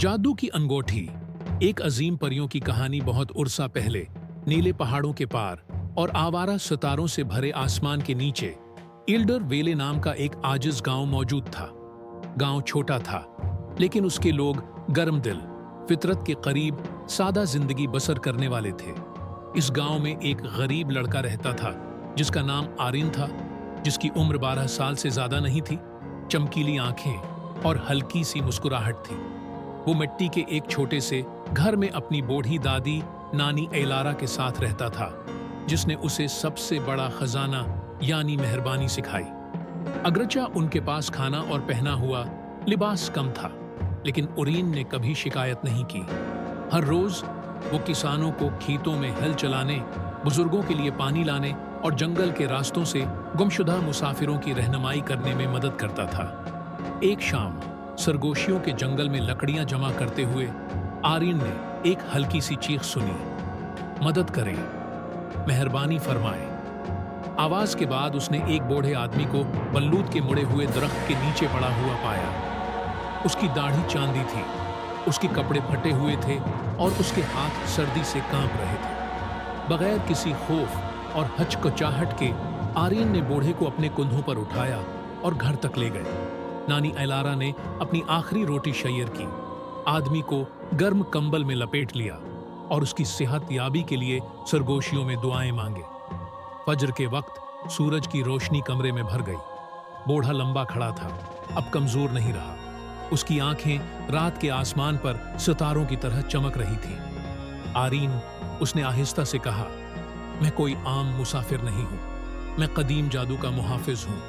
जादू की अंगूठी। एक अजीम परियों की कहानी बहुत उरसा पहले नीले पहाड़ों के पार और आवारा सितारों से भरे आसमान के नीचे इल्डर वेले नाम का एक आजिज गांव मौजूद था। गांव छोटा था, लेकिन उसके लोग गर्म दिल, फितरत के करीब सादा जिंदगी बसर करने वाले थे। इस गांव में एक गरीब लड़का रहता था जिसका नाम आरिन था, जिसकी उम्र 12 साल से ज्यादा नहीं थी। चमकीली आंखें और हल्की सी मुस्कुराहट थी। वो मिट्टी के एक छोटे से घर में अपनी बूढ़ी दादी नानी एलारा के साथ रहता था, जिसने उसे सबसे बड़ा खजाना यानी मेहरबानी सिखाई। अगरचा उनके पास खाना और पहना हुआ लिबास कम था, लेकिन उरीन ने कभी शिकायत नहीं की। हर रोज वो किसानों को खेतों में हल चलाने, बुजुर्गों के लिए पानी लाने और जंगल के रास्तों से गुमशुदा मुसाफिरों की रहनुमाई करने में मदद करता था। एक शाम सरगोशियों के जंगल में लकड़ियां जमा करते हुए आर्यन ने एक हल्की सी चीख सुनी, मदद करें, मेहरबानी फरमाएं। आवाज के बाद उसने एक बूढ़े आदमी को बल्लूद के मुड़े हुए दरख्त के नीचे पड़ा हुआ पाया। उसकी दाढ़ी चांदी थी, उसके कपड़े फटे हुए थे और उसके हाथ सर्दी से कांप रहे थे। बगैर किसी खौफ और हचकचाहट के आर्यन ने बूढ़े को अपने कंधों पर उठाया और घर तक ले गए। नानी एलारा ने अपनी आखिरी रोटी शैयर की, आदमी को गर्म कंबल में लपेट लिया और उसकी सेहत याबी के लिए सरगोशियों में दुआएं मांगे। फजर के वक्त सूरज की रोशनी कमरे में भर गई। बूढ़ा लंबा खड़ा था, अब कमजोर नहीं रहा। उसकी आंखें रात के आसमान पर सितारों की तरह चमक रही थी। आरीन, उसने आहिस्ता से कहा, मैं कोई आम मुसाफिर नहीं हूं, मैं कदीम जादू का मुहाफिज हूं।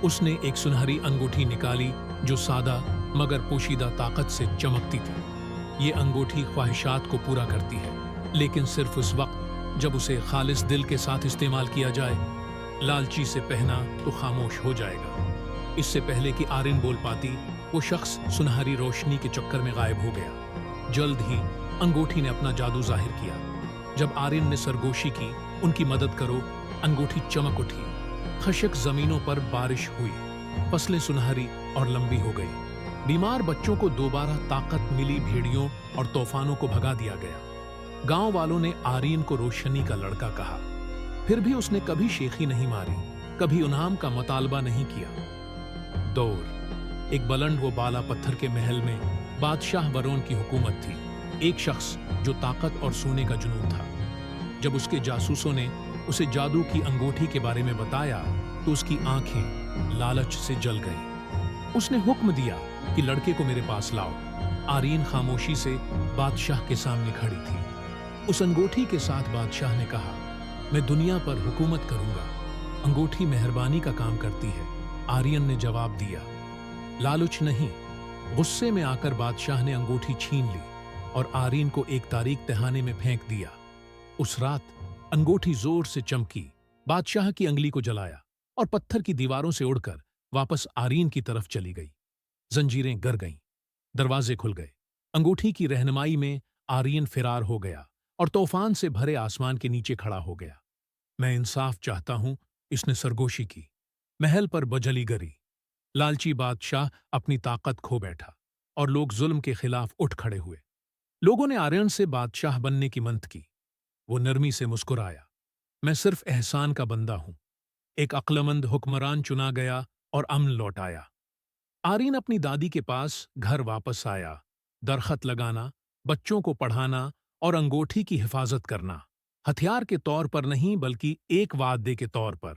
उसने एक सुनहरी अंगूठी निकाली जो सादा मगर पोशीदा ताकत से चमकती थी। ये अंगूठी ख्वाहिशात को पूरा करती है, लेकिन सिर्फ उस वक्त जब उसे खालिस दिल के साथ इस्तेमाल किया जाए। लालची से पहना तो खामोश हो जाएगा। इससे पहले कि आरिन बोल पाती, वो शख्स सुनहरी रोशनी के चक्कर में गायब हो गया। जल्द ही अंगूठी ने अपना जादू जाहिर किया। जब आरिन ने सरगोशी की, उनकी मदद करो, अंगूठी चमक उठी। खशक जमीनों पर बारिश हुई, फसलें सुनहरी और लंबी हो गई। बीमार बच्चों को दोबारा ताकत मिली, भेड़ियों और तूफानों को भगा दिया गया। गांव वालों ने आरीन को रोशनी का लड़का कहा। फिर भी उसने कभी शेखी नहीं मारी, कभी इनाम का मुतालबा नहीं किया। दौर एक बुलंद व बाला पत्थर के महल में बादशाह वरोन की हुकूमत थी। एक शख्स जो ताकत और सोने का जुनून था। जब उसके जासूसों ने उसे जादू की अंगूठी के बारे में बताया तो उसकी आंखें लालच से जल गईं। उसने हुक्म दिया कि लड़के को मेरे पास लाओ। आरीन खामोशी से बादशाह के सामने खड़ी थी। उस अंगूठी के साथ बादशाह ने कहा, मैं दुनिया पर हुकूमत करूंगा। अंगूठी मेहरबानी का काम करती है, आर्यन ने जवाब दिया। लालच नहीं, गुस्से में आकर बादशाह ने अंगूठी छीन ली और आर्यन को एक तारीख तहाने में फेंक दिया। उस रात अंगूठी जोर से चमकी, बादशाह की अंगली को जलाया और पत्थर की दीवारों से उड़कर वापस आर्यन की तरफ चली गई। जंजीरें गिर गईं, दरवाजे खुल गए। अंगूठी की रहनुमाई में आर्यन फिरार हो गया और तूफान से भरे आसमान के नीचे खड़ा हो गया। मैं इंसाफ चाहता हूं, इसने सरगोशी की। महल पर बजली गरी। लालची बादशाह अपनी ताकत खो बैठा और लोग जुल्म के खिलाफ उठ खड़े हुए। लोगों ने आर्यन से बादशाह बनने की मंत की। वो नरमी से मुस्कुराया, मैं सिर्फ एहसान का बंदा हूं। एक अक्लमंद हुक्मरान चुना गया और अमन लौट आया। आर्यन अपनी दादी के पास घर वापस आया। दरखत लगाना, बच्चों को पढ़ाना और अंगूठी की हिफाजत करना, हथियार के तौर पर नहीं बल्कि एक वादे के तौर पर।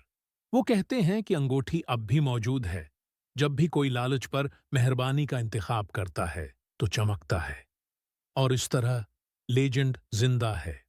वो कहते हैं कि अंगूठी अब भी मौजूद है। जब भी कोई लालच पर मेहरबानी का इंतखाब करता है तो चमकता है। और इस तरह लेजेंड जिंदा है।